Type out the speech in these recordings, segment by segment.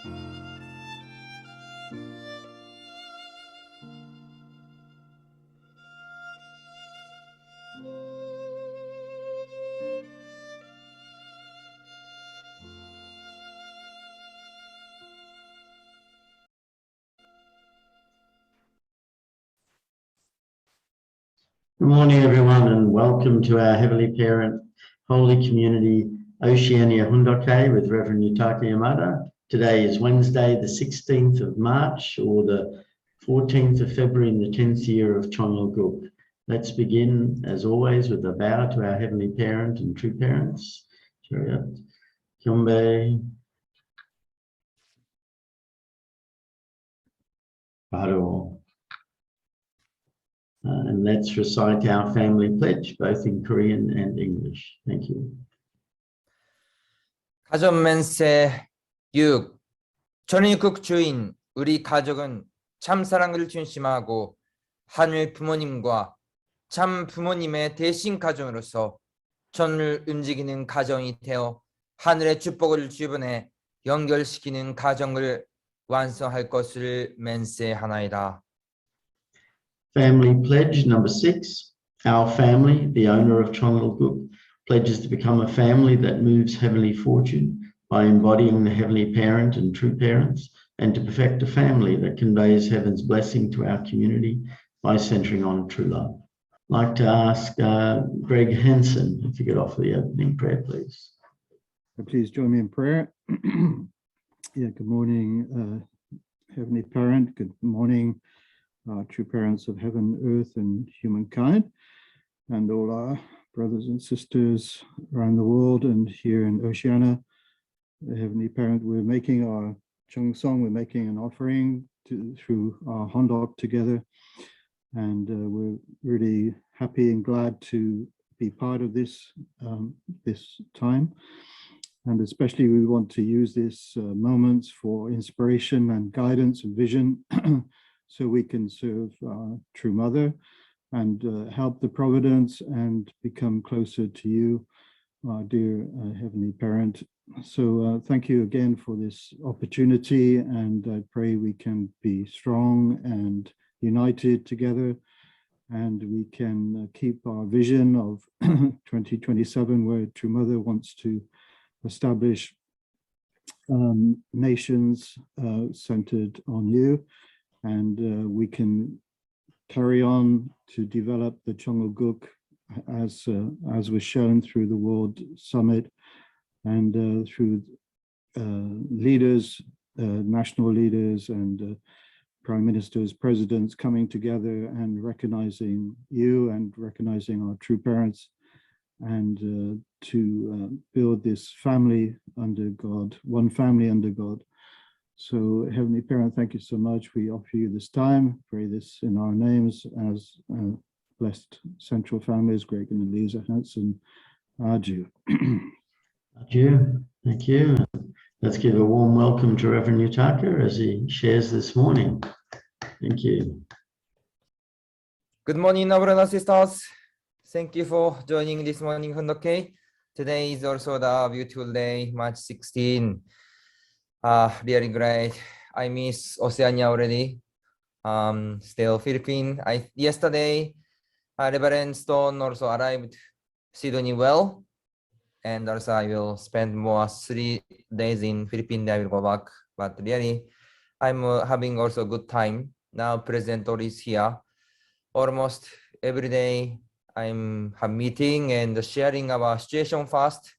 Good morning, everyone, and welcome to our Heavenly Parent Holy Community Oceania Hundoke with Reverend Yutaka Yamada. Today is Wednesday, the 16th of March, or the 14th of February in the 10th year of Chongluguk. Let's begin, as always, with a bow to our Heavenly Parent and true parents. Chariot, Kyombe, Paro. And let's recite our family pledge, both in Korean and English. Thank you. 가전맨세 6. 전일국 주인 우리 가족은 참 사랑을 중심하고 하늘 부모님과 참 부모님의 대신 가정으로서 전을 움직이는 가정이 되어 하늘의 축복을 주변에 연결시키는 가정을 완성할 것을 맹세하나이다. Family pledge number 6. Our family, the owner of Chongluguk, pledges to become a family that moves heavenly fortune by embodying the Heavenly Parent and true parents, and to perfect a family that conveys heaven's blessing to our community by centering on true love. I'd like to ask Greg Hansen if you could offer the opening prayer, please. Please join me in prayer. Good morning, Heavenly Parent. Good morning, true parents of heaven, earth, and humankind, and all our brothers and sisters around the world and here in Oceania. Heavenly Parent, we're making our Chung Song, we're making an offering through our Hondok together, and we're really happy and glad to be part of this this time. And especially we want to use this moments for inspiration and guidance and vision so we can serve True Mother and help the Providence and become closer to you, dear Heavenly Parent. So thank you again for this opportunity, and I pray we can be strong and united together, and we can keep our vision of 2027, where True Mother wants to establish nations centered on you, and we can carry on to develop the Chongluguk as was shown through the World Summit and through leaders, national leaders and prime ministers, presidents coming together and recognizing you and recognizing our true parents, and to build this family under God, one family under God. So Heavenly Parent, thank you so much. We offer you this time, pray this in our names as blessed central families, Greg and Elisa Hansen. Adieu. Adieu. Thank you. Let's give a warm welcome to Reverend Yutaka as he shares this morning. Thank you. Good morning, brothers and sisters. Thank you for joining this morning Hundoke. Today is also the beautiful day, March 16. Really great. I miss Oceania already. Still Philippines. Yesterday, Reverend Stone also arrived Sydney well, and also I will spend more 3 days in Philippines. I will go back, but really, I'm having also good time. Now President Tori is here. Almost every day, I'm have meeting and sharing our situation first,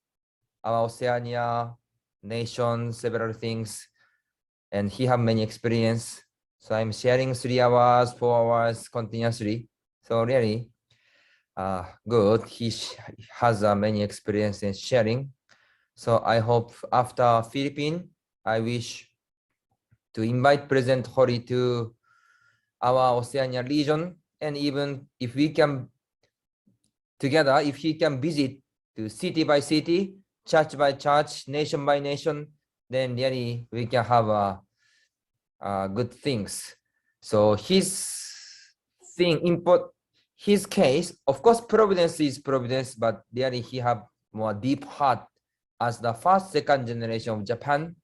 our Oceania, nation, several things, and he have many experience. So I'm sharing 3 hours, 4 hours continuously. So really, good. He has many experience in sharing. So I hope after Philippines, I wish to invite President Hori to our Oceania region, and even if we can together, if he can visit to city by city, church by church, nation by nation, then really we can have good things. So his case, of course, providence is providence, but really he have more deep heart as the first, second generation of Japan.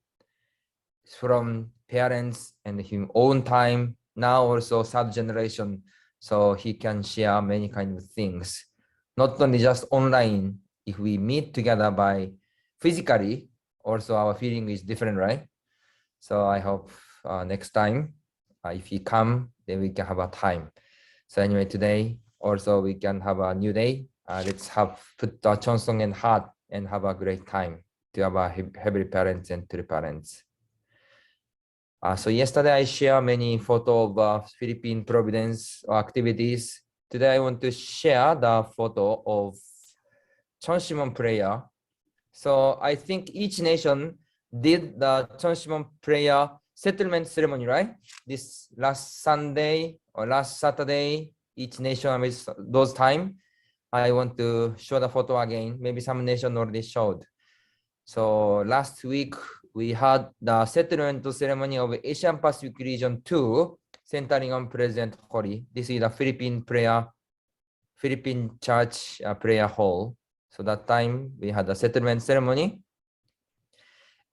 from parents and his own time. Now also third generation, so he can share many kind of things. Not only just online. If we meet together by physically, also our feeling is different, right? So I hope next time, if he come, then we can have a time. So anyway, today also we can have a new day. Let's put the Chonsong in heart and have a great time to our heavenly parents and to the parents. So yesterday I share many photo of Philippine Providence activities. Today I want to share the photo of Chonshimon prayer. So I think each nation did the Chonshimon prayer settlement ceremony, right? This last Sunday or last Saturday, each nation with those time. I want to show the photo again. Maybe some nation already showed. So last week we had the settlement ceremony of Asian Pacific Region 2, centering on President Hori. This is the Philippine Church prayer hall. So that time we had a settlement ceremony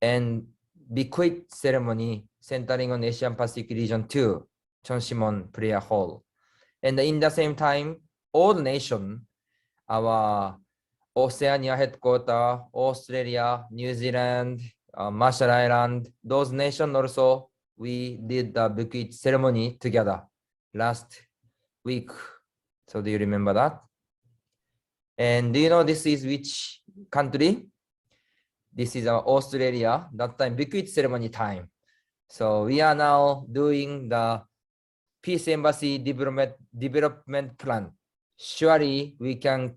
and bequest ceremony centering on Asian Pacific Region 2, Chonshimon prayer hall. And in the same time, all nation, our Oceania headquarters, Australia, New Zealand, Marshall Island, those nations also, we did the bequest ceremony together last week. So do you remember that? And do you know this is which country? This is Australia, that time bequest ceremony time. So we are now doing the Peace Embassy development plan. Surely we can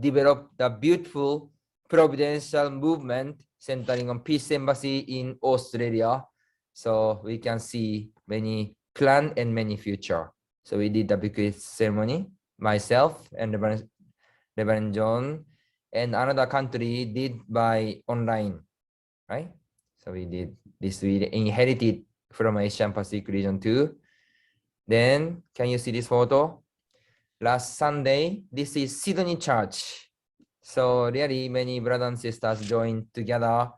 develop the beautiful providential movement centering on Peace Embassy in Australia. So we can see many plan and many future. So we did the bequest ceremony, myself and Reverend John, and another country did by online, right? So we did this, we inherited from Asian Pacific Region 2. Then, can you see this photo? Last Sunday, this is Sydney Church. So really many brothers and sisters joined together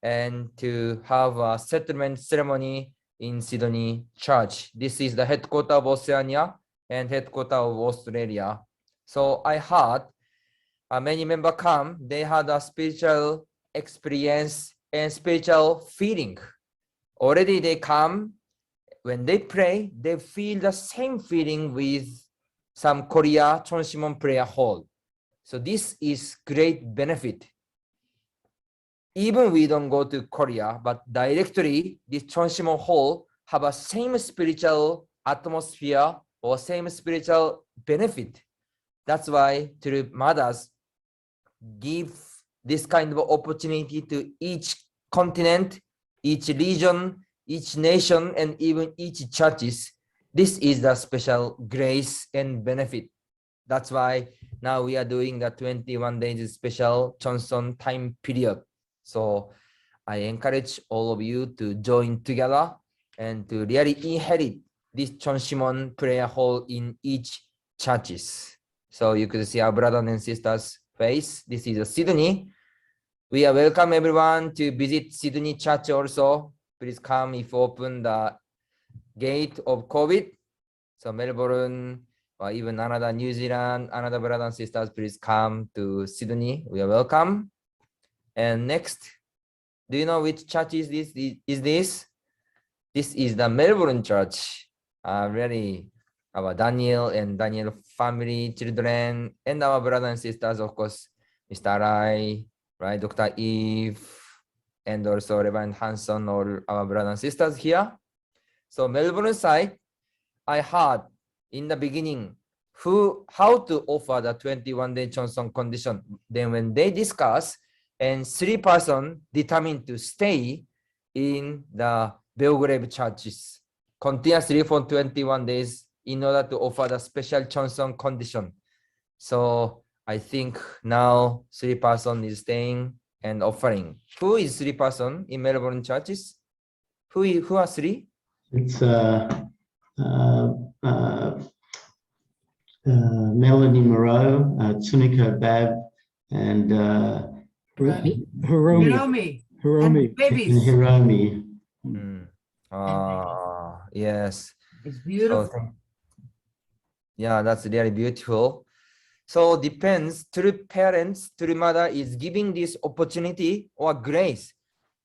and to have a settlement ceremony in Sydney Church. This is the headquarters of Oceania and headquarters of Australia. So I heard many members come, they had a spiritual experience and spiritual feeling. Already they come, when they pray, they feel the same feeling with some Korea Chonshimon prayer hall. So this is great benefit. Even we don't go to Korea, but directly this Chonshimon hall have a same spiritual atmosphere or same spiritual benefit. That's why to mothers give this kind of opportunity to each continent, each region, each nation, and even each churches. This is the special grace and benefit. That's why now we are doing the 21 days special Chonson time period. So I encourage all of you to join together and to really inherit this Chonshimon prayer hall in each churches. So you could see our brothers and sisters face. This is Sydney. We are welcome everyone to visit Sydney Church also. Please come if open the gate of COVID. So Melbourne or even another New Zealand, another brothers and sisters, please come to Sydney. We are welcome. And next, do you know which church is this? This is the Melbourne Church. Really, our Daniel and Daniel family, children, and our brothers and sisters, of course, Mr. Rai, right, Dr. Eve, and also Reverend Hanson, all our brothers and sisters here. So Melbourne side, I heard in the beginning how to offer the 21-day Chonson condition. Then when they discuss, and 3 persons determined to stay in the Belgrave churches continuously for 21 days in order to offer the special Chonson condition. So I think now 3 persons is staying and offering. Who is 3 persons in Melbourne churches? Who are 3? It's Melanie Moreau, Tsuniko Bab, and Hiromi. And and babies. Hiromi. Yes. It's So beautiful. yeah, that's really beautiful. So depends, true parents, true mother is giving this opportunity or grace.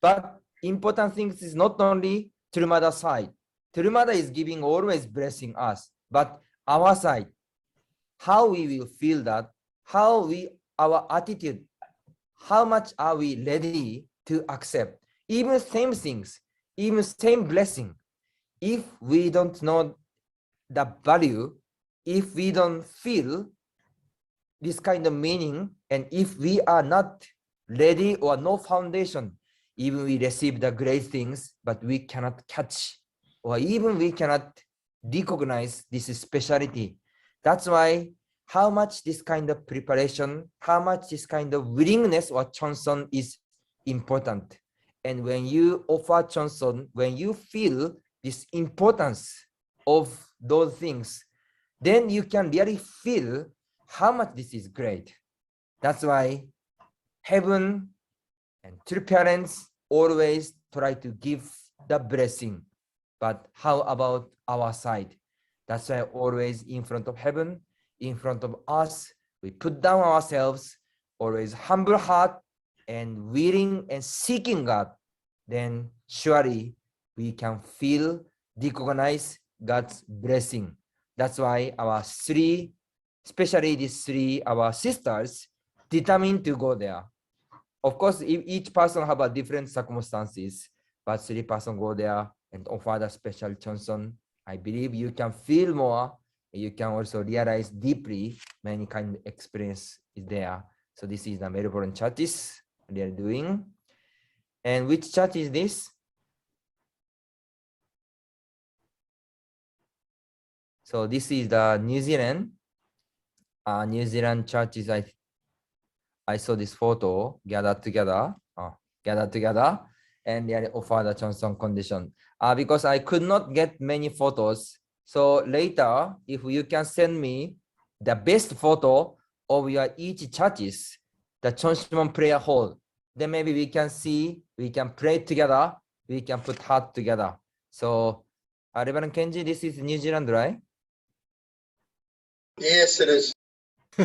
But important things is not only true mother side. True mother is giving always blessing us, but our side, how we will feel that, our attitude, how much are we ready to accept? Even same things, even same blessing. If we don't know the value, if we don't feel this kind of meaning, and if we are not ready or no foundation, even we receive the great things, but we cannot catch, or even we cannot recognize this speciality. That's why how much this kind of preparation, how much this kind of willingness or chanson is important. And when you offer chanson, when you feel this importance of those things, then you can really feel how much this is great. That's why heaven and true parents always try to give the blessing. But how about our side? That's why always in front of heaven, in front of us, we put down ourselves, always humble heart and willing and seeking God. Then surely we can feel, recognize God's blessing. That's why our three, especially these three, our sisters, determined to go there. Of course, each person have a different circumstances, but three person go there and offer the special chanson. I believe you can feel more. You can also realize deeply many kind of experience is there. So this is the Melbourne churches they are doing. And which church is this? So this is the New Zealand. New Zealand churches. I saw this photo gathered together, and they offer the chanson condition. Because I could not get many photos. So later, if you can send me the best photo of your each churches, the Chonshimon prayer hall, then maybe we can see, we can pray together, we can put heart together. So, Reverend Kenji, this is New Zealand, right? Yes, it is.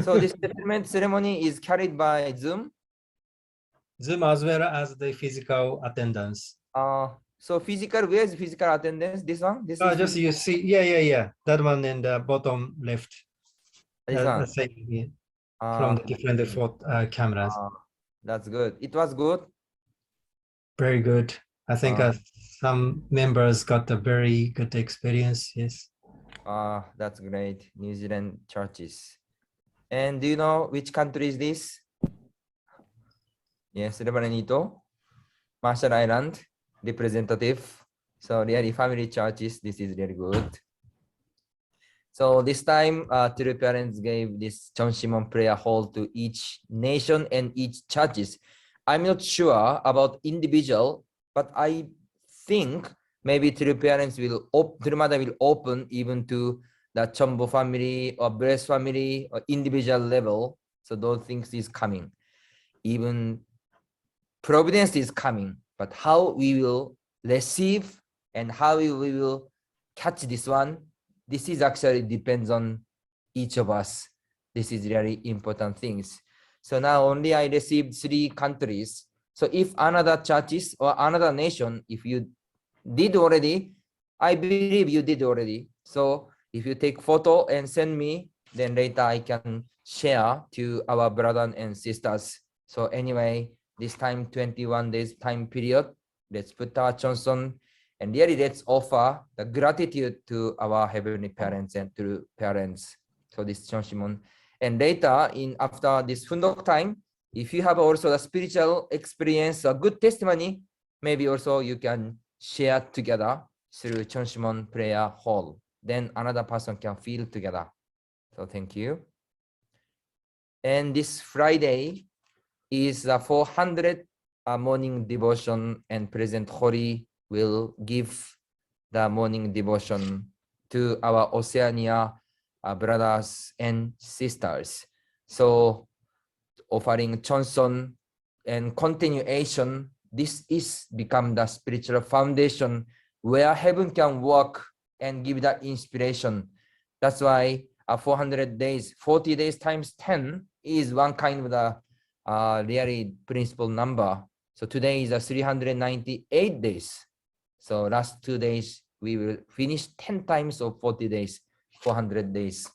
So this settlement ceremony is carried by Zoom. Zoom as well as the physical attendance. So physical, where is physical attendance? This one? This is Just you see, yeah. That one in the bottom left. this one. From the different cameras. That's good. It was good. Very good. I think some members got a very good experience. Yes. That's great. New Zealand churches. And do you know which country is this? Yes, Reverend Ito, Marshall Island representative. So really family churches, this is really good. So this time, true parents gave this John Simon prayer hall to each nation and each churches. I'm not sure about individual, but I think maybe true parents will, true mother will open even to the Chombo family or Bless family or individual level. So those things is coming. Even providence is coming, but how we will receive and how we will catch this one, this is actually depends on each of us. This is really important things. So now only I received 3 countries. So if another churches or another nation, if you did already, I believe you did already. So if you take photo and send me, then later I can share to our brothers and sisters. So anyway, this time 21 days time period, let's put our chanson and really let's offer the gratitude to our heavenly parents and to parents. So this chanson. And later in after this Fundok time, if you have also the spiritual experience, a good testimony, maybe also you can share together through Chonshimon prayer hall. Then another person can feel together. So thank you. And this Friday is the 400 morning devotion, and President Hori will give the morning devotion to our Oceania brothers and sisters. So offering chanson and continuation, this is become the spiritual foundation where heaven can work and give that inspiration. That's why 400 days, 40 days times 10 is one kind of the really principal number. So today is 398 days. So last 2 days, we will finish 10 times of 40 days, 400 days.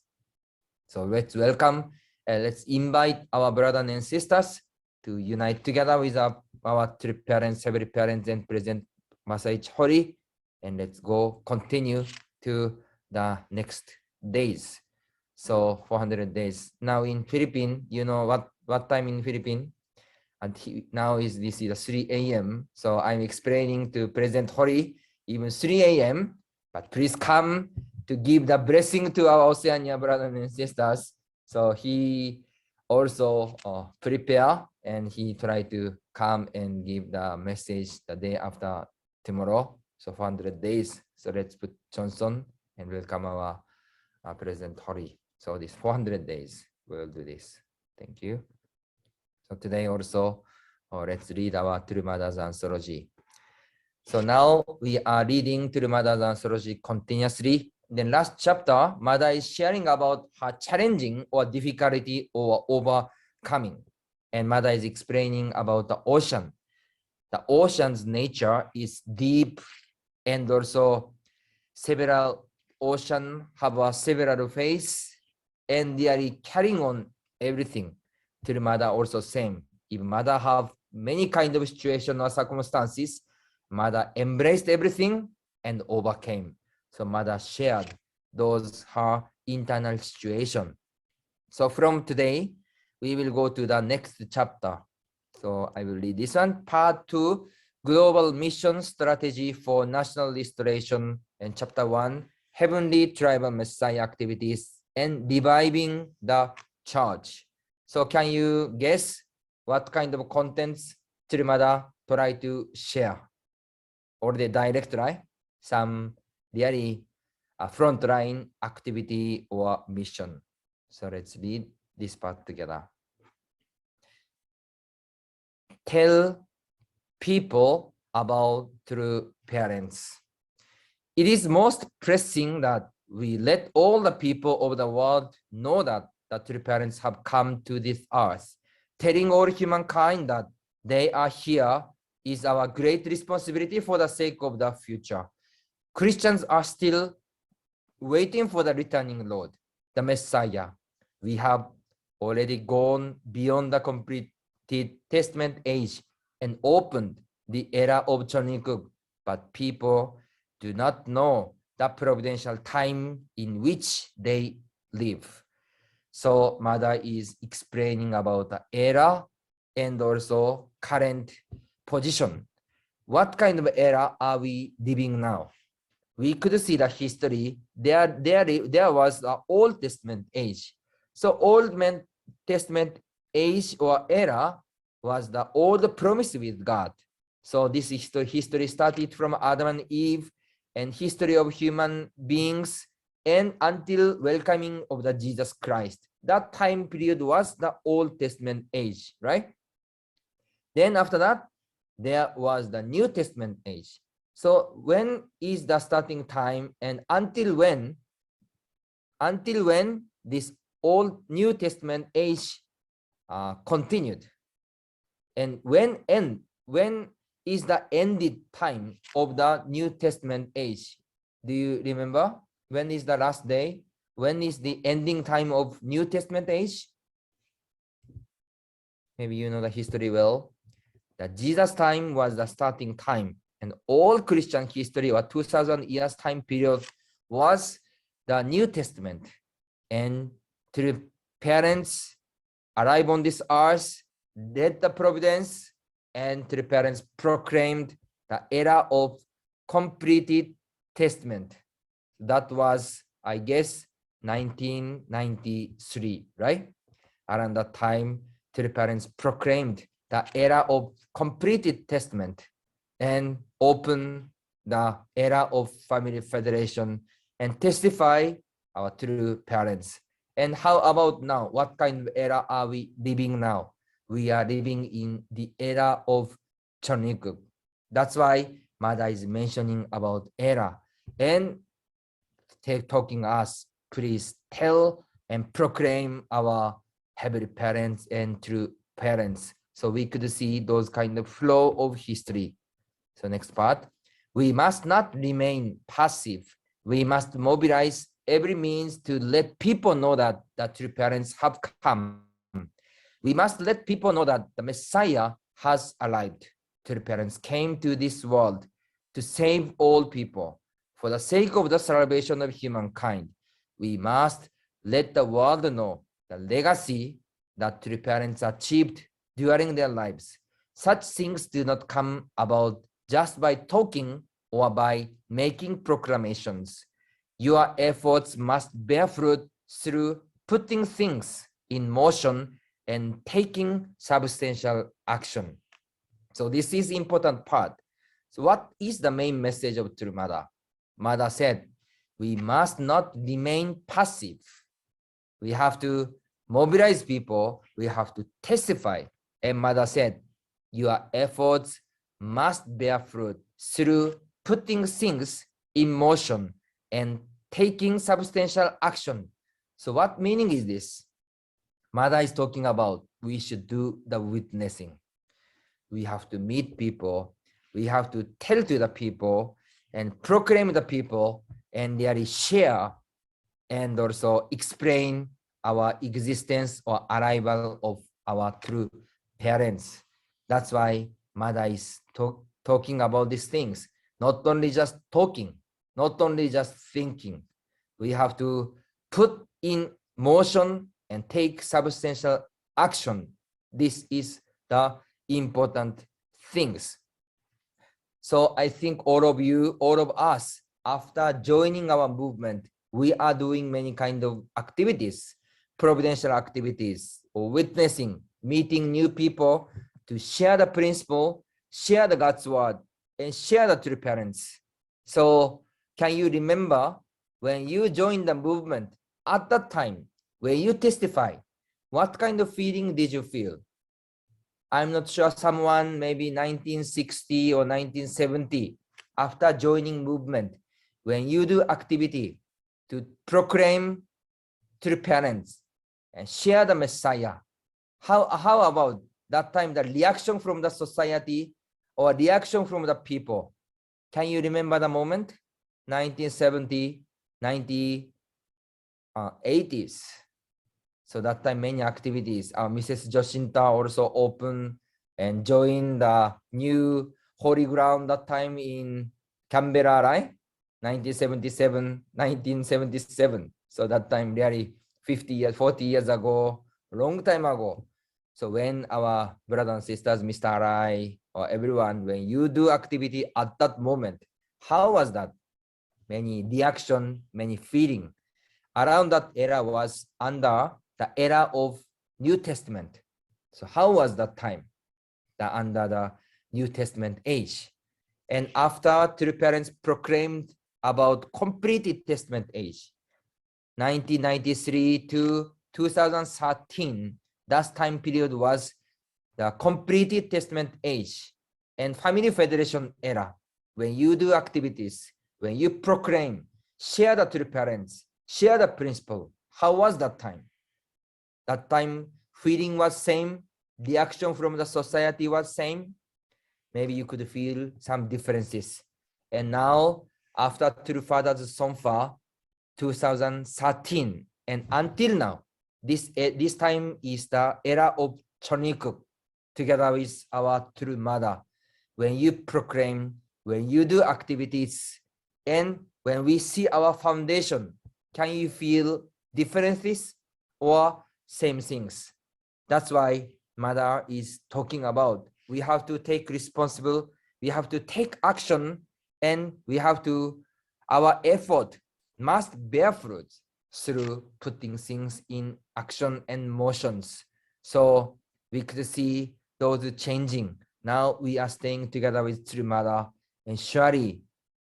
So let's welcome and let's invite our brothers and sisters to unite together with our three parents, heavenly parents, and present Masai Hori. And let's go continue to the next days. So 400 days. Now in Philippines, you know what time in Philippines? And now this is 3 a.m. So I'm explaining to President Hori, even 3 a.m. But please come to give the blessing to our Oceania brothers and sisters. So he also prepare and he try to come and give the message the day after tomorrow. So 400 days. So let's put Johnson and welcome our President Hori. So this 400 days we'll do this. Thank you. So today also let's read our True Mother's Anthology. So now we are reading True Mother's Anthology continuously. Then last chapter, Mother is sharing about her challenging or difficulty or overcoming. And Mother is explaining about the ocean. The ocean's nature is deep, and also several oceans have several phases, and they are carrying on everything. To the Mother also same. If Mother have many kind of situation or circumstances, Mother embraced everything and overcame. So Mother shared those her internal situation. So from today, we will go to the next chapter. So I will read this one, part 2, Global Mission Strategy for National Restoration, and chapter 1, Heavenly Tribal Messiah Activities and Reviving the Church. So can you guess what kind of contents Mother try to share? Or the direct, right? Some really frontline activity or mission. So let's read this part together. Tell people about true parents. It is most pressing that we let all the people of the world know that the true parents have come to this earth. Telling all humankind that they are here is our great responsibility for the sake of the future. Christians are still waiting for the returning Lord, the Messiah. We have already gone beyond the completed Testament age and opened the era of Choniguk, but people do not know the providential time in which they live. So Mother is explaining about the era and also current position. What kind of era are we living now? We could see the history. There was the Old Testament age. So Old Testament age or era was the old promise with God. So this history started from Adam and Eve and history of human beings and until welcoming of the Jesus Christ. That time period was the Old Testament age, right? Then after that, there was the New Testament age. So when is the starting time and until when this Old New Testament age continued? And when is the ended time of the New Testament age? Do you remember? When is the last day? When is the ending time of New Testament age? Maybe you know the history well. That Jesus' time was the starting time, and all Christian history or 2000 years time period was the New Testament. And through parents arrive on this earth, led the providence, and through parents proclaimed the era of completed testament. That was, I guess, 1993, right? Around that time, through parents proclaimed the era of completed testament and open the era of family federation and testify our true parents. And how about now? What kind of era are we living now? We are living in the era of Choniguk. That's why Mother is mentioning about era and talking us, please tell and proclaim our heavenly parents and true parents. So we could see those kind of flow of history. So next part, we must not remain passive. We must mobilize every means to let people know that the true parents have come. We must let people know that the Messiah has arrived. True parents came to this world to save all people. For the sake of the salvation of humankind, we must let the world know the legacy that true parents achieved during their lives. Such things do not come about just by talking or by making proclamations. Your efforts must bear fruit through putting things in motion and taking substantial action. So this is important part. So what is the main message of True Mother? Mother said, we must not remain passive. We have to mobilize people. We have to testify. And Mother said, your efforts must bear fruit through putting things in motion and taking substantial action. So what meaning is this? Mother is talking about we should do the witnessing. We have to meet people. We have to tell to the people and proclaim the people and really share and also explain our existence or arrival of our true parents. That's why Mother is talking about these things. Not only just talking, not only just thinking. We have to put in motion and take substantial action. This is the important things. So I think all of you, all of us, after joining our movement, we are doing many kind of activities, providential activities, or witnessing, meeting new people to share the principle, share the God's word, and share the true parents. So can you remember when you joined the movement at that time, when you testify, what kind of feeling did you feel? I'm not sure, someone maybe 1960 or 1970, after joining movement, when you do activity to proclaim true parents and share the Messiah, how about that time, the reaction from the society or reaction from the people? Can you remember the moment? 1970, 1980s. So that time many activities. Mrs. Jacinta also opened and joined the new holy ground that time in Canberra, right? 1977. So that time really 50 years, 40 years ago, long time ago. So when our brothers and sisters, Mr. Rai, or everyone, when you do activity at that moment, how was that? Many reaction, many feeling. Around that era was under the era of New Testament. So how was that time? Under the New Testament age. And after true parents proclaimed about completed Testament age, 1993 to 2013, that time period was the completed Testament age and Family Federation era. When you do activities, when you proclaim, share the true parents, share the principle, how was that time? That time feeling was same, reaction from the society was same. Maybe you could feel some differences. And now, after True Father's Sonfa, 2013, and until now, this time is the era of Chonikuk, together with our True Mother. When you proclaim, when you do activities, and when we see our foundation, can you feel differences or same things? That's why Mother is talking about we have to take responsible, we have to take action, and we have to, our effort must bear fruit through putting things in action and motions. So we could see those changing. Now we are staying together with True Mother, and surely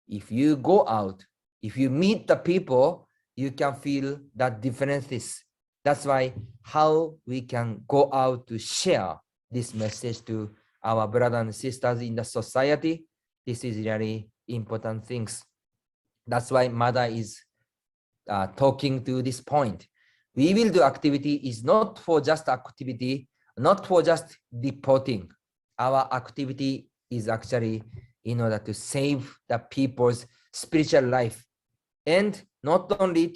if you go out, if you meet the people, you can feel that differences. That's why how we can go out to share this message to our brothers and sisters in the society, This is really important things. That's why mother is talking to this point. We will do activity is not for just activity, not for just reporting. Our activity is actually in order to save the people's spiritual life, and not only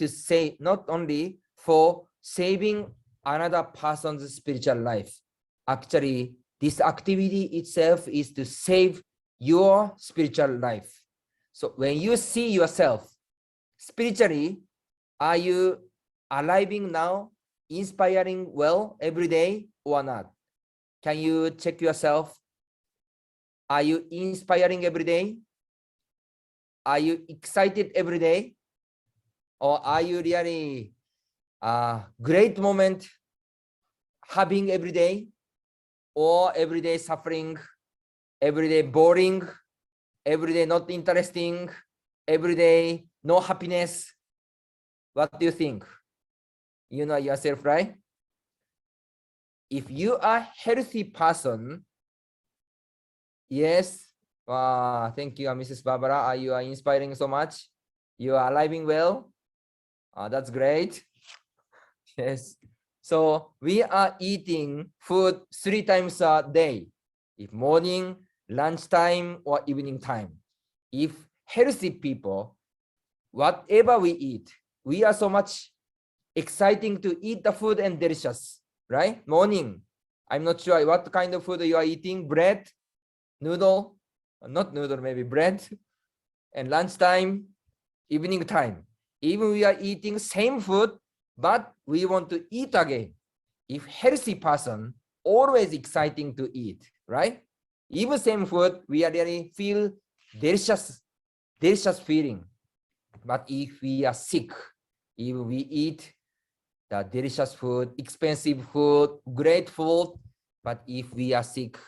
for saving another person's spiritual life. Actually, this activity itself is to save your spiritual life. So when you see yourself spiritually, are you arriving now, inspiring well every day or not? Can you check yourself? Are you inspiring every day? Are you excited every day? Or are you really great moment having every day? Or every day suffering, every day boring, every day not interesting, every day no happiness? What do you think? You know yourself, right? If you are a healthy person, yes, thank you, Mrs. Barbara. You are inspiring so much. You are living well. That's great. Yes. So we are eating food 3 times a day. If morning, lunchtime, or evening time. If healthy people, whatever we eat, we are so much exciting to eat the food and delicious, right? Morning, I'm not sure what kind of food you are eating. Bread, noodle, not noodle, maybe bread. And lunchtime, evening time. Even we are eating same food, but we want to eat again. If healthy person, always exciting to eat, right? Even same food, we are really feel delicious feeling. But if we are sick, if we eat the delicious food, expensive food, great food, but if we are sick,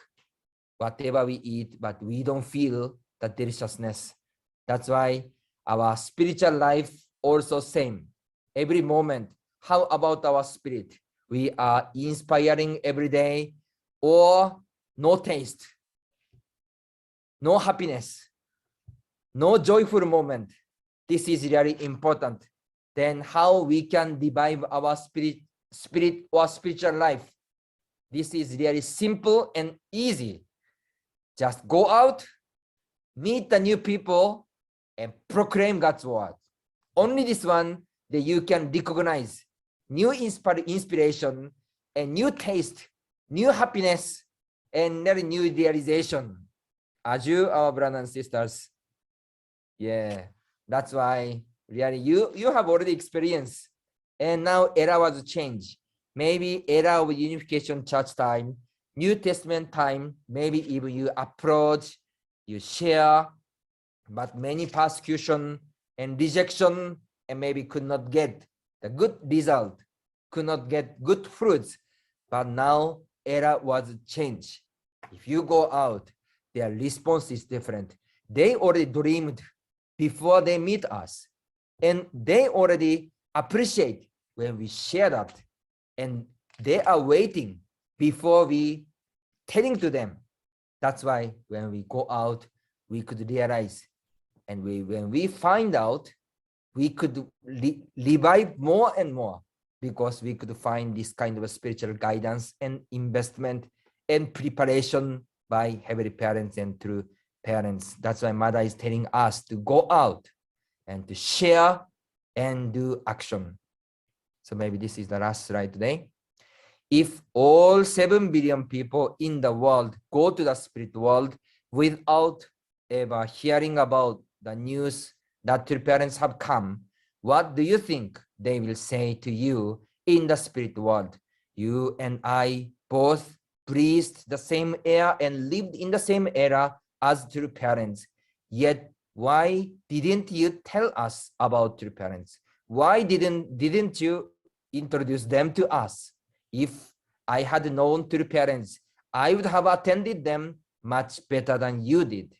whatever we eat, but we don't feel the deliciousness. That's why our spiritual life also same. Every moment, how about our spirit? We are inspiring every day, or no taste, no happiness, no joyful moment. This is really important. Then how we can revive our spirit or spiritual life? This is really simple and easy. Just go out, meet the new people, and proclaim God's word. Only this one that you can recognize new inspiration and new taste, new happiness, and new realization. As you, our brothers and sisters. Yeah, that's why really you have already experienced. And now era was changed. Maybe era of unification church time, New Testament time, maybe even you approach, you share, but many persecution and rejection, and maybe could not get the good result, could not get good fruits. But now era was changed. If you go out, their response is different. They already dreamed before they meet us, and they already appreciate when we share that, and they are waiting before we telling to them. That's why when we go out, we could realize, and when we find out, we could revive more and more, because we could find this kind of a spiritual guidance and investment and preparation by heavenly parents and true parents. That's why mother is telling us to go out and to share and do action. So maybe this is the last slide today. If all 7 billion people in the world go to the spirit world without ever hearing about the news that your parents have come, what do you think they will say to you in the spirit world? You and I both breathed the same air and lived in the same era as your parents. Yet, why didn't you tell us about your parents? Why didn't you introduce them to us? If I had known your parents, I would have attended them much better than you did.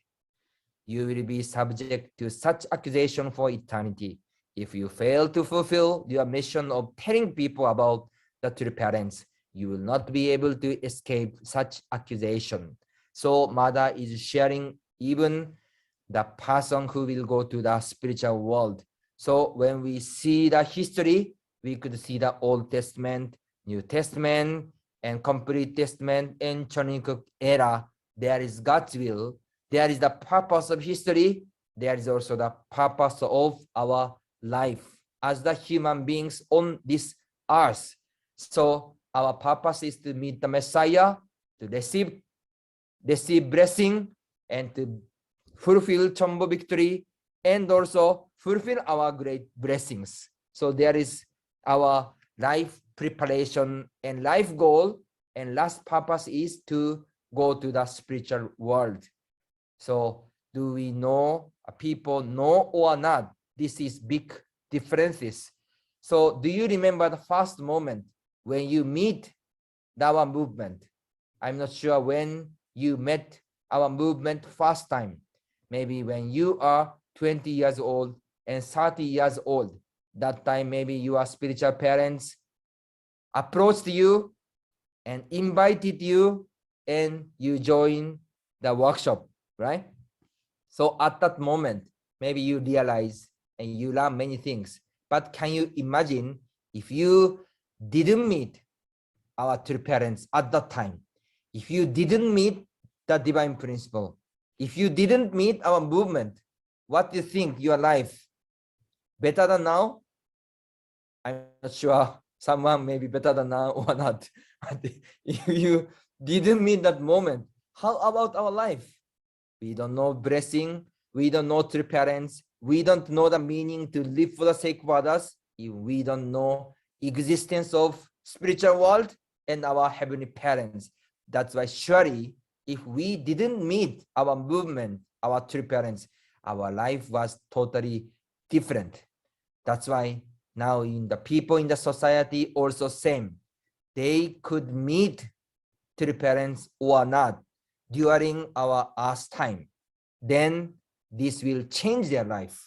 You will be subject to such accusation for eternity. If you fail to fulfill your mission of telling people about the true parents, you will not be able to escape such accusation. So mother is sharing even the person who will go to the spiritual world. So when we see the history, we could see the Old Testament, New Testament, and Complete Testament and Chonic era. There is God's will. There is the purpose of history. There is also the purpose of our life as the human beings on this earth. So our purpose is to meet the Messiah, to receive blessing, and to fulfill Chombo victory, and also fulfill our great blessings. So there is our life preparation and life goal, and last purpose is to go to the spiritual world. So do we know, people know or not? This is big differences. So do you remember the first moment when you meet our movement? I'm not sure when you met our movement first time. Maybe when you are 20 years old and 30 years old. That time maybe your spiritual parents approached you and invited you, and you join the workshop, right? So at that moment, maybe you realize and you learn many things. But can you imagine if you didn't meet our true parents at that time? If you didn't meet the divine principle, if you didn't meet our movement, what do you think your life better than now? I'm not sure. Someone may be better than now or not. But if you didn't meet that moment, how about our life? We don't know blessing. We don't know true parents. We don't know the meaning to live for the sake of others. If we don't know existence of spiritual world and our heavenly parents. That's why surely if we didn't meet our movement, our true parents, our life was totally different. That's why now in the people in the society also same. They could meet true parents or not during our earth time. Then this will change their life.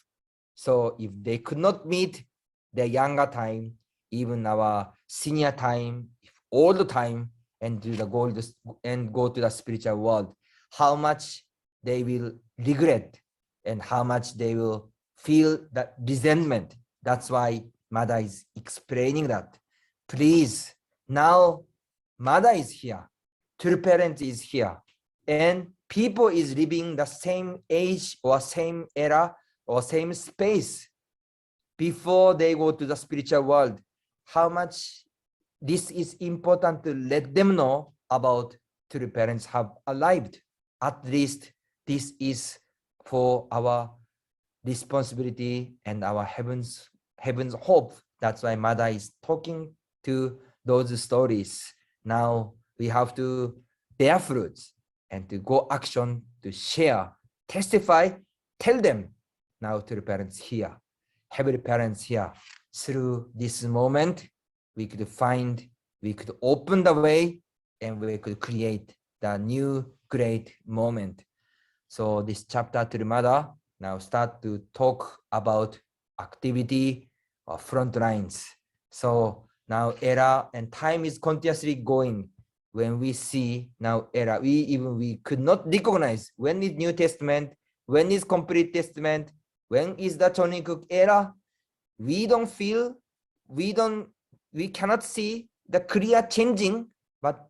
So if they could not meet their younger time, even our senior time, all the time, and do the goal and go to the spiritual world, how much they will regret and how much they will feel that resentment. That's why Mother is explaining that. Please, now Mother is here, true parent is here, and people is living the same age or same era or same space before they go to the spiritual world. How much this is important to let them know about true parents have arrived. At least this is for our responsibility and our heaven's hope. That's why Mother is talking to those stories. Now we have to bear fruits and to go action, to share, testify, tell them now to the parents here, heavenly parents here. Through this moment, we could open the way and we could create the new great moment. So this chapter to the Mother now start to talk about activity or front lines. So now era and time is continuously going. When we see now era, we could not recognize when is New Testament, when is Complete Testament, when is the Chonikuk era. We don't feel, we cannot see the clear changing, but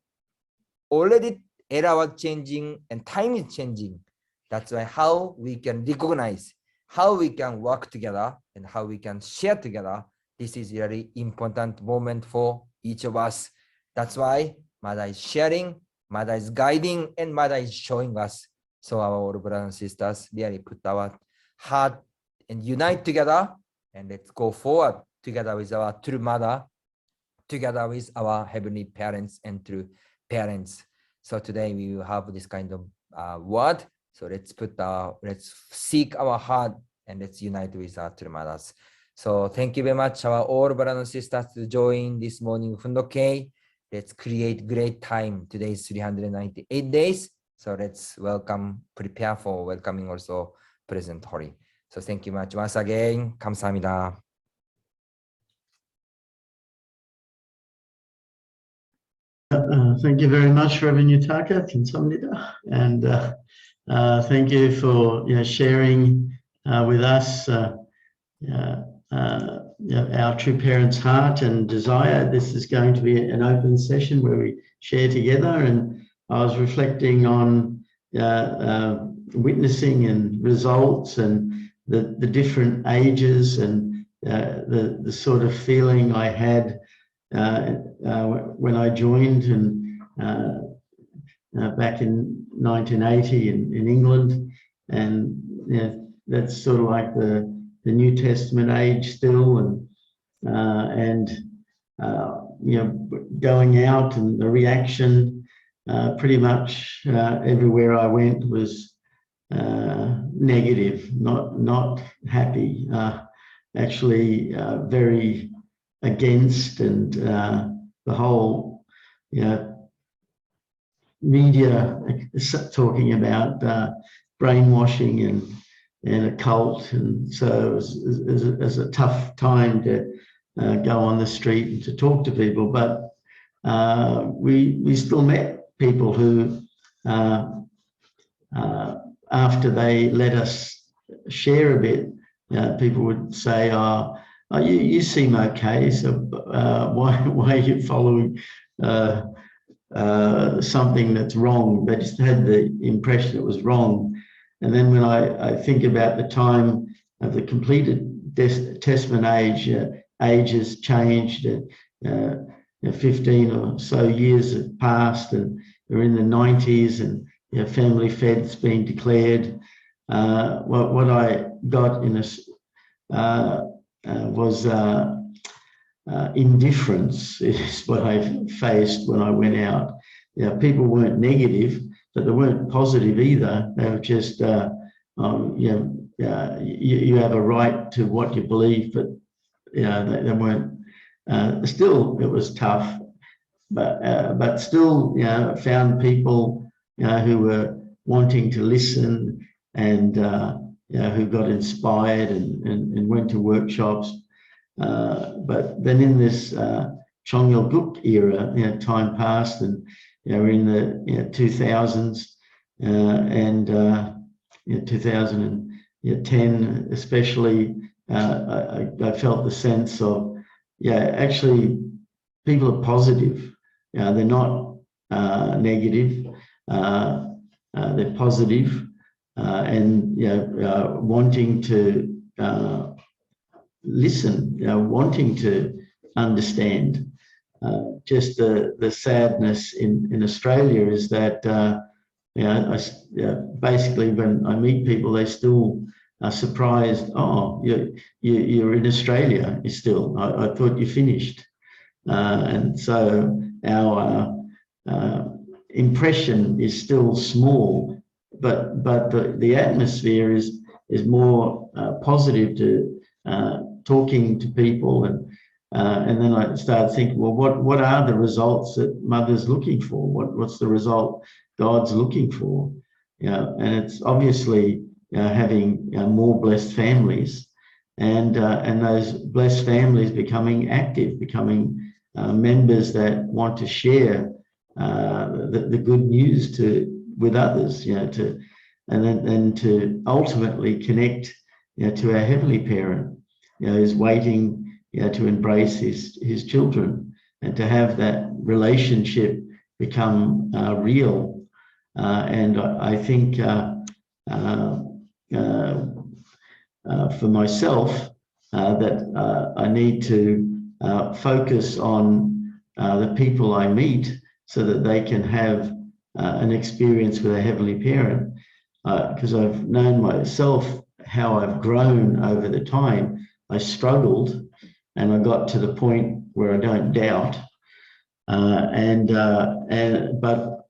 already era was changing and time is changing. That's why how we can recognize, how we can work together and how we can share together. This is really important moment for each of us. That's why Mother is sharing, Mother is guiding, and Mother is showing us. So our brothers and sisters really put our heart and unite together, and let's go forward together with our true Mother, together with our heavenly parents and true parents. So today we will have this kind of word. So let's seek our heart and let's unite with our true mothers. So thank you very much, our all brothers and sisters, to join this morning Fundoke. Let's create great time. Today is 398 days. So let's prepare for welcoming also President Hori. So thank you much once again. 감사합니다. Thank you very much, Reverend Yutaka. And Thank you for sharing with us our true parents' heart and desire. This is going to be an open session where we share together, and I was reflecting on witnessing and results and the different ages and the sort of feeling I had when I joined and back in 1980 in England, and that's sort of like the New Testament age still, and going out and the reaction pretty much everywhere I went was negative, not happy, actually very against, and the whole media talking about brainwashing and a cult, and so it was a tough time to go on the street and to talk to people. But we still met people who, after they let us share a bit, people would say, "Oh, you seem okay, so why are you following something that's wrong?" They just had the impression it was wrong. And then when I think about the time of the completed Testament age, ages changed, 15 or so years have passed, and we're in the 90s, and family fed's been declared. What I got in was indifference is what I faced when I went out. People weren't negative, but they weren't positive either. They were just, you have a right to what you believe, but they weren't. Still, it was tough, but still, found people who were wanting to listen, and who got inspired and went to workshops. But then in this Chongyal Guk era, time passed, and we're in the 2000s, and 2010 especially. I felt the sense of, actually people are positive. They're not negative. They're positive, and wanting to listen, wanting to understand. Just the sadness in Australia is that basically when I meet people, they still are surprised. "Oh, you're in Australia still. I thought you finished." And so our impression is still small, but the atmosphere is more positive to talking to people, and then I started thinking, well, what are the results that Mother's looking for? What's the result God's looking for? And it's obviously having more blessed families, and those blessed families becoming active, becoming members that want to share the good news with others, and then to ultimately connect to our Heavenly Parent, who's waiting to embrace his children, and to have that relationship become real. And I think for myself that I need to focus on the people I meet, so that they can have an experience with a Heavenly Parent, because I've known myself how I've grown over the time. I struggled, and I got to the point where I don't doubt, but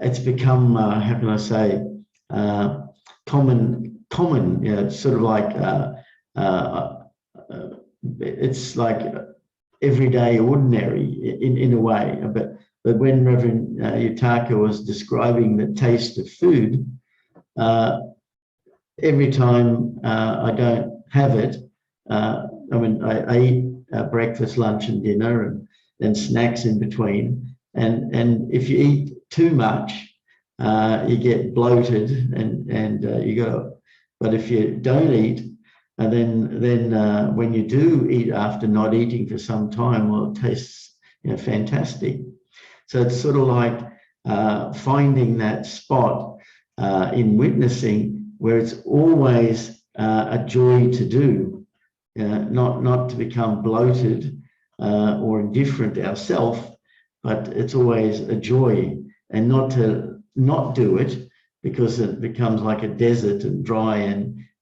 it's become how can I say, common. It's sort of like it's like everyday, ordinary in a way. But when Reverend Yutaka was describing the taste of food, every time I don't have it, I eat breakfast, lunch, and dinner, and snacks in between. And if you eat too much, you get bloated and you go. But if you don't eat, and then when you do eat after not eating for some time, well, it tastes fantastic. So it's sort of like finding that spot in witnessing where it's always a joy to do, not to become bloated or indifferent to ourselves, but it's always a joy, and not to not do it because it becomes like a desert and dry,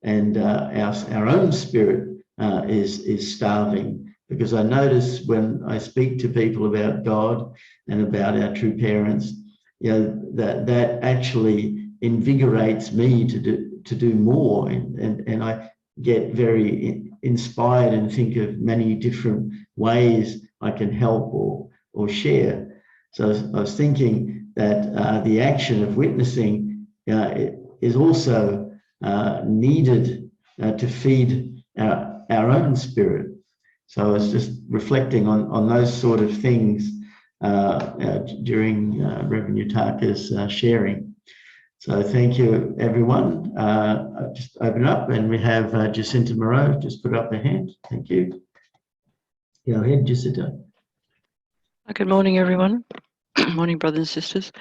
and our own spirit is starving. Because I notice when I speak to people about God and about our true parents, that actually invigorates me to do more, and I get very inspired and think of many different ways I can help or share. So I was thinking that the action of witnessing is also needed to feed our own spirit. So I was just reflecting on those sort of things during Reverend Yutaka's sharing. So thank you, everyone. I'll just open up, and we have Jacinta Moreau just put up her hand. Thank you. Go ahead, Jacinta. Good morning, everyone. Morning, brothers and sisters.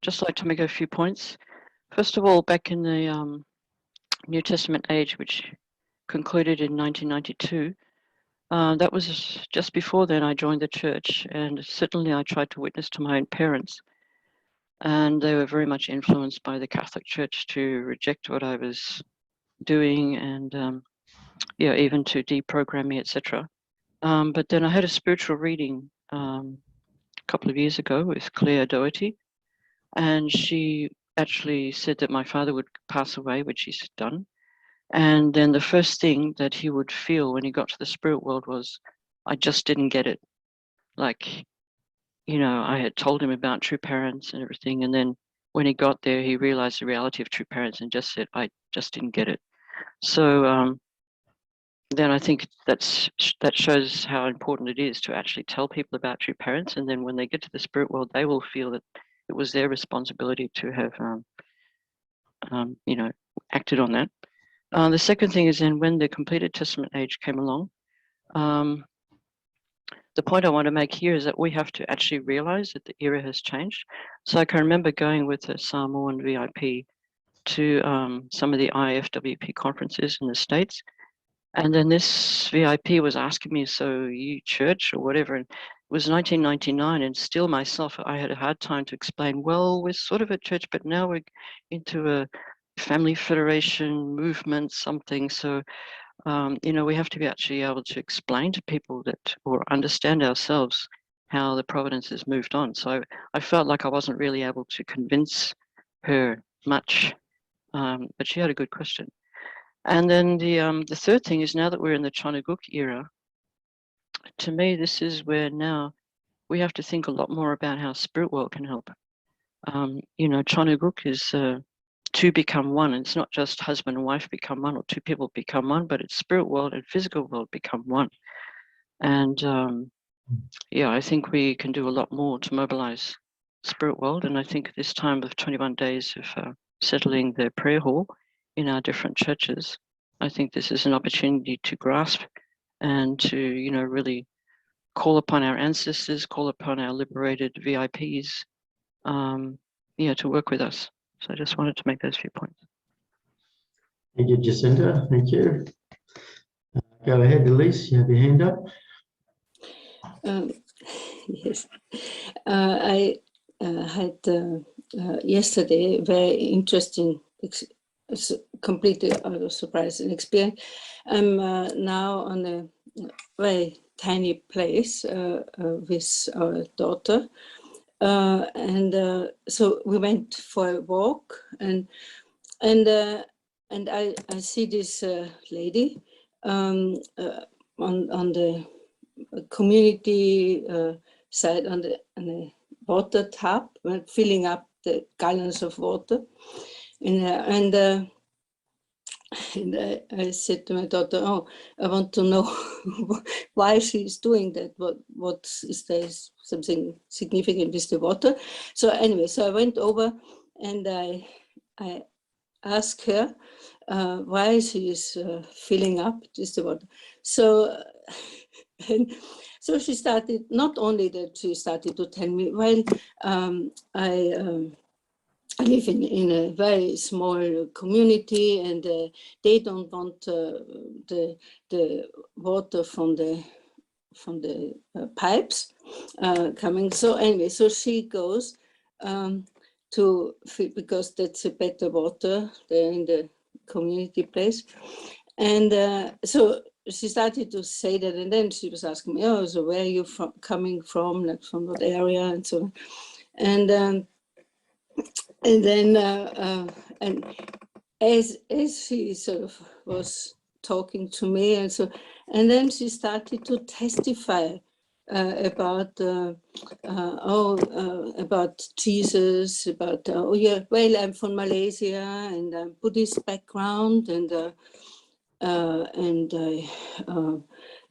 Just like to make a few points. First of all, back in the New Testament age, which concluded in 1992, that was just before then I joined the church, and certainly I tried to witness to my own parents, and they were very much influenced by the Catholic Church to reject what I was doing, and even to deprogram me, etc. But then I had a spiritual reading a couple of years ago with Claire Doherty, and she actually said that my father would pass away, which he's done. And then the first thing that he would feel when he got to the spirit world was, I just didn't get it. Like, I had told him about true parents and everything. And then when he got there, he realized the reality of true parents and just said, I just didn't get it. So then I think that shows how important it is to actually tell people about true parents. And then when they get to the spirit world, they will feel that it was their responsibility to have, acted on that. The second thing is then when the completed testament age came along, the point I want to make here is that we have to actually realize that the era has changed. So I can remember going with a Samoan VIP to some of the IFWP conferences in the States. And then this VIP was asking me, so you church or whatever? And it was 1999, and still myself, I had a hard time to explain, well, we're sort of a church, but now we're into a family federation movement, something. So, we have to be actually able to explain to people that, or understand ourselves, how the providence has moved on. So I felt like I wasn't really able to convince her much, but she had a good question. And then the third thing is, now that we're in the Chanuguk era, to me, this is where now we have to think a lot more about how spirit world can help. Chanuguk is two become one. And it's not just husband and wife become one, or two people become one, but it's spirit world and physical world become one. And I think we can do a lot more to mobilize spirit world. And I think this time of 21 days of settling the prayer hall in our different churches, I think this is an opportunity to grasp and to, really call upon our ancestors, call upon our liberated VIPs, to work with us. So I just wanted to make those few points. Thank you, Jacinta. Thank you. Go ahead, Elise. You have your hand up. Yes, I had yesterday very interesting, completely out of surprise and experience. I'm now on a very tiny place with our daughter, and so we went for a walk, and I see this lady on the community side on the water tap, filling up the gallons of water, and And I said to my daughter, oh, I want to know why she's doing that. What is there something significant with the water? So anyway, so I went over and I asked her why she is filling up just the water. So, and so she started, not only that she started to tell me, well, I live in a very small community, and they don't want the water from the pipes coming. So anyway, so she goes because that's a better water there in the community place, and so she started to say that, and then she was asking me, oh, so where are you coming from, like from what area, and so on, and then and as she sort of was talking to me, and so, and then she started to testify about about Jesus, about oh yeah, well, I'm from Malaysia and I'm Buddhist background, and I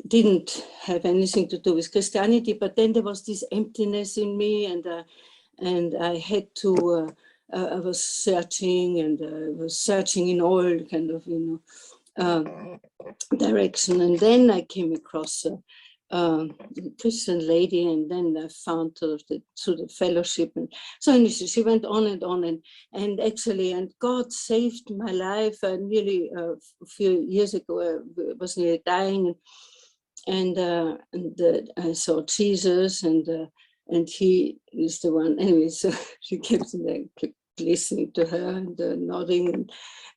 didn't have anything to do with Christianity, but then there was this emptiness in me, and I had to. I was searching, and I was searching in all kind of, direction, and then I came across a Christian lady, and then I found sort of through the fellowship, and so anyway, she went on, and actually, and God saved my life. Nearly a few years ago, I was nearly dying, and I saw Jesus, and he is the one. Anyway, so she kept listening to her and nodding,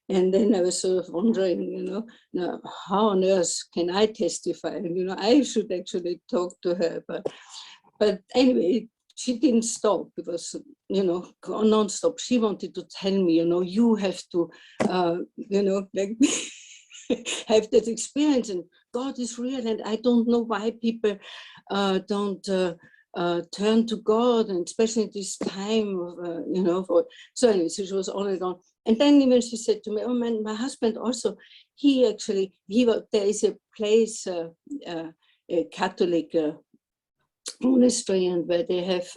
and then I was sort of wondering, now how on earth can I testify? And I should actually talk to her, but anyway, she didn't stop. It was non-stop. She wanted to tell me, you have to, like have that experience, and God is real, and I don't know why people don't turn to God, and especially at this time of, so anyway, so she was on and on. And then even she said to me, oh man, my husband also, there is a place, a Catholic monastery, and where they have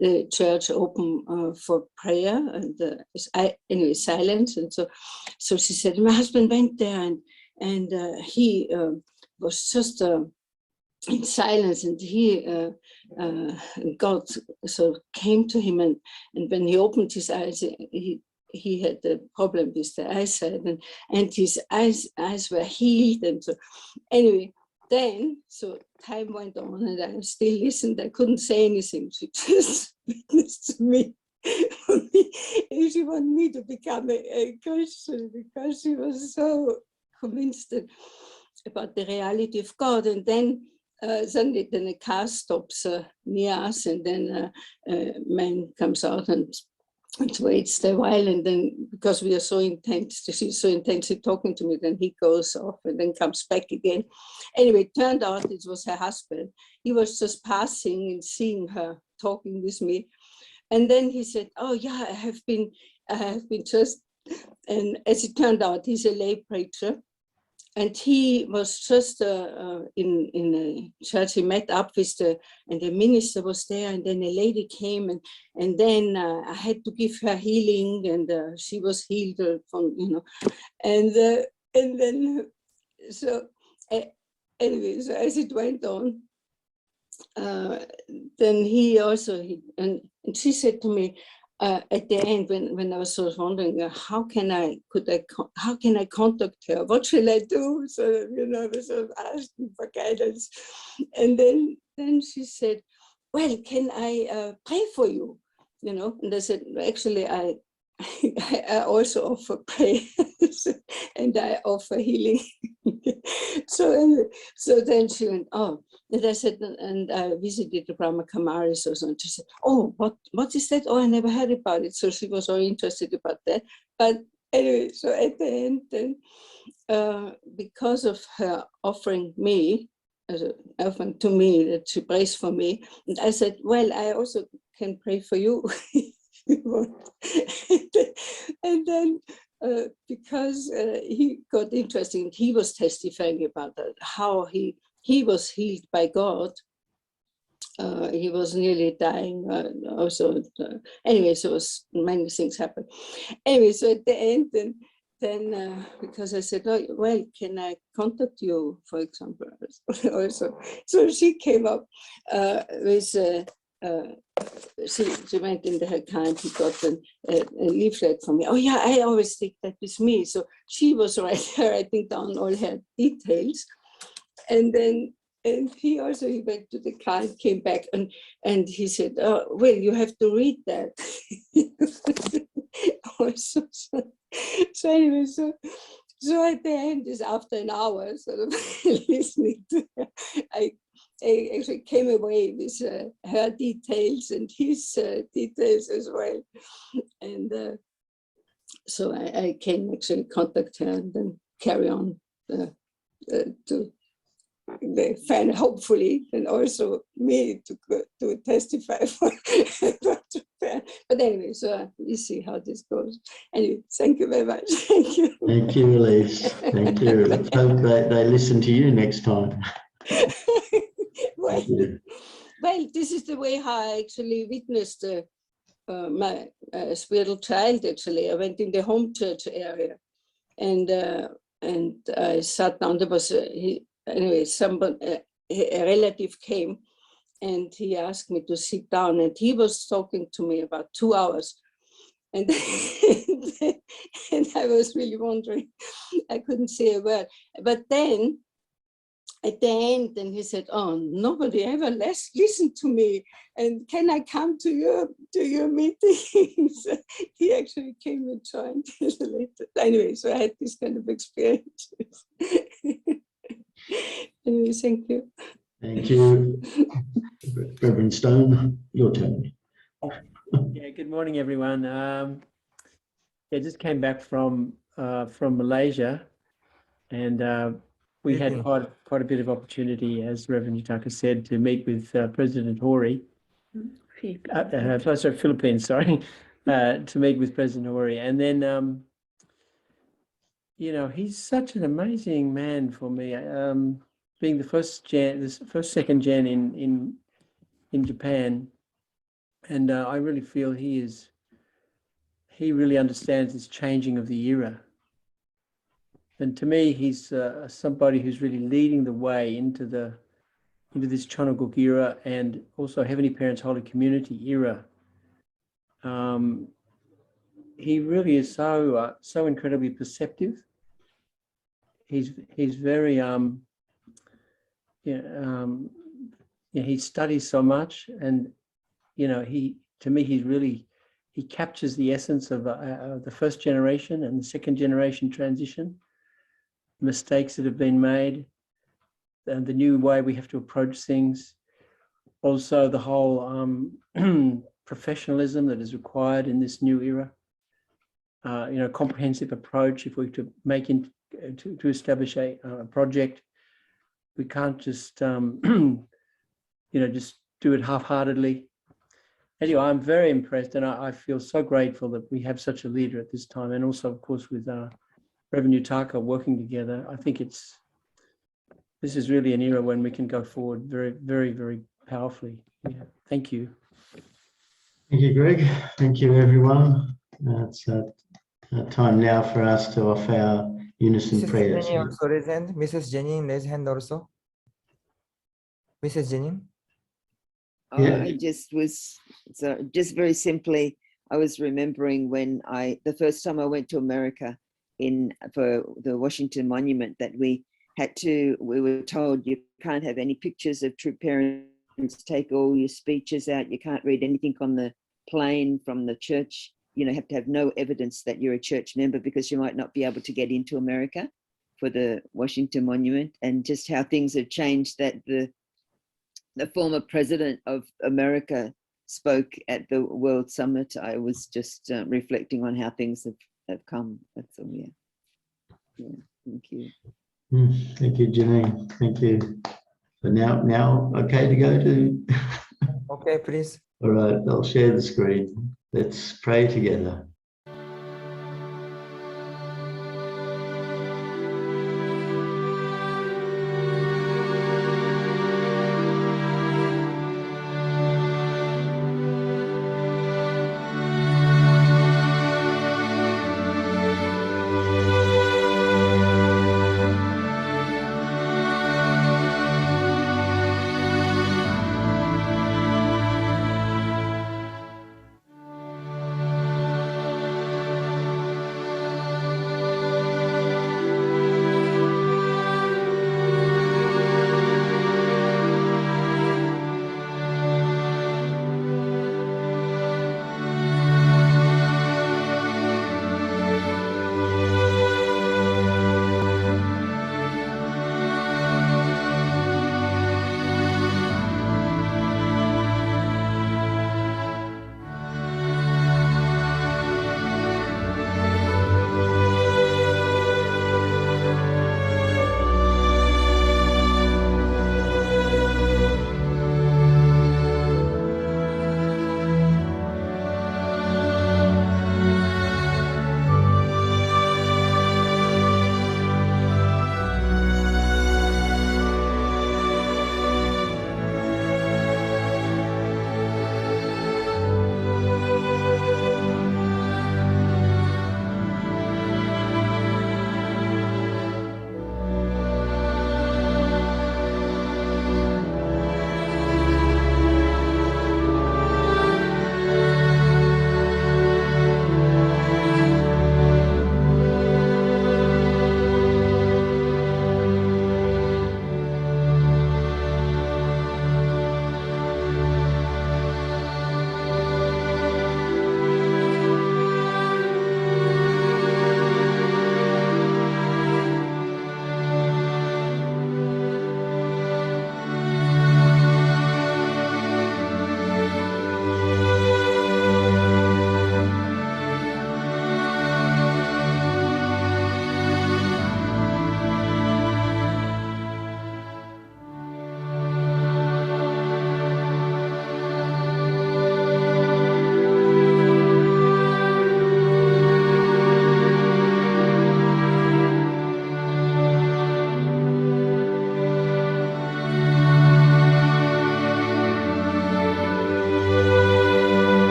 the church open for prayer, and anyway, silence. And so she said, my husband went there, and he was just in silence, and God sort of came to him, and when he opened his eyes, he had a problem with the eyesight, and his eyes were healed. And so anyway, then so time went on, and I still listened. I couldn't say anything. She just witnessed to me. She wanted me to become a Christian, because she was so convinced about the reality of God. And then suddenly then a car stops near us, and then a man comes out and waits a while, and then because we are so intense, she's so intensely talking to me, then he goes off and then comes back again. Anyway, it turned out it was her husband. He was just passing and seeing her talking with me, and then he said, oh yeah, I have been just, and as it turned out, he's a lay preacher. And he was just in a church. He met up with and the minister was there, and then a lady came, and then I had to give her healing, and she was healed from, and then so anyway, so as it went on, then he also and she said to me, at the end, when I was sort of wondering how can I contact her? What shall I do? So I was sort of asking for guidance, and then she said, "Well, can I pray for you?" And I said, "Actually, I also offer prayers and I offer healing." So then she went, oh, and I said, and I visited the Brahma Kumaris or something. She said, oh, what is that? Oh, I never heard about it. So she was all interested about that. But anyway, so at the end, then, because of her offering me, offering to me that she prays for me, and I said, well, I also can pray for you. And then because he got interested. He was testifying about how he was healed by God. He was nearly dying. Also, anyway, so many things happened. Anyway, so at the end, then because I said, oh, well, can I contact you, for example? Also, so she came up with. She went in her car and he got a leaflet from me. Oh yeah, I always take that with me. So she was writing down all her details, and then he went to the car and came back and he said, oh, well, you have to read that. Also, so anyway, so at the end is after an hour sort of listening to her, I actually came away with her details and his details as well. And so I can actually contact her and then carry on to find, hopefully, and also me to testify for Japan. But anyway, so we see how this goes. Anyway, thank you very much. Thank you. Thank you, Elise. Thank you. Let's hope they listen to you next time. Well, this is the way how I actually witnessed my spiritual child. Actually, I went in the home church area, and I sat down. There was anyway, somebody, a relative came, and he asked me to sit down, and he was talking to me about 2 hours, and and I was really wondering. I couldn't say a word, but then. At the end, then he said, "Oh, nobody ever listened to me, and can I come to your meetings?" He actually came and joined later. Anyway, so I had this kind of experience. Anyway, thank you. Thank you. Reverend Stone, your turn. Yeah, good morning, everyone. I just came back from Malaysia, and we had quite a bit of opportunity, as Reverend Yutaka said, to meet with President Hori. Philippines, sorry, to meet with President Hori. And then, you know, he's such an amazing man for me. Being the second gen in Japan, and I really feel he really understands this changing of the era. And to me, he's somebody who's really leading the way into this Chonoguk era, and also Heavenly Parents Holy Community era. He really is so incredibly perceptive. He's very he studies so much, and you know, to me he captures the essence of the first generation and the second generation transition. Mistakes that have been made, and the new way we have to approach things. Also, the whole professionalism that is required in this new era. You know, comprehensive approach. If we're to make to establish a project, we can't just you know, just do it half-heartedly. Anyway, I'm very impressed, and I feel so grateful that we have such a leader at this time, and also, of course, with Reverend Yutaka working together. I think this is really an era when we can go forward very, very, very powerfully. Yeah. Thank you. Thank you, Greg. Thank you, everyone. It's time now for us to offer our unison Mrs. prayers. Jenny also raise hand. Mrs. Jenny raise hand also. Mrs. Jenny. Yeah. I just very simply, I was remembering when the first time I went to America for the Washington Monument, that we were told you can't have any pictures of true parents, take all your speeches out, you can't read anything on the plane from the church, you know, have to have no evidence that you're a church member, because you might not be able to get into America for the Washington Monument. And just how things have changed, that the former president of America spoke at the World Summit. I was just reflecting on how things have come. That's all. Yeah. Thank you. Thank you, Janine. Thank you. So now okay to go to? Okay, please. All right, I'll share the screen. Let's pray together.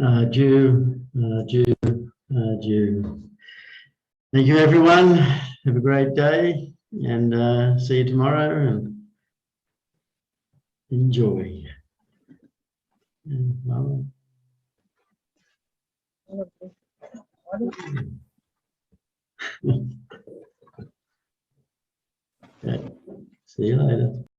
Adieu, adieu, adieu. Thank you, everyone. Have a great day, and see you tomorrow, and enjoy. And, okay. See you later.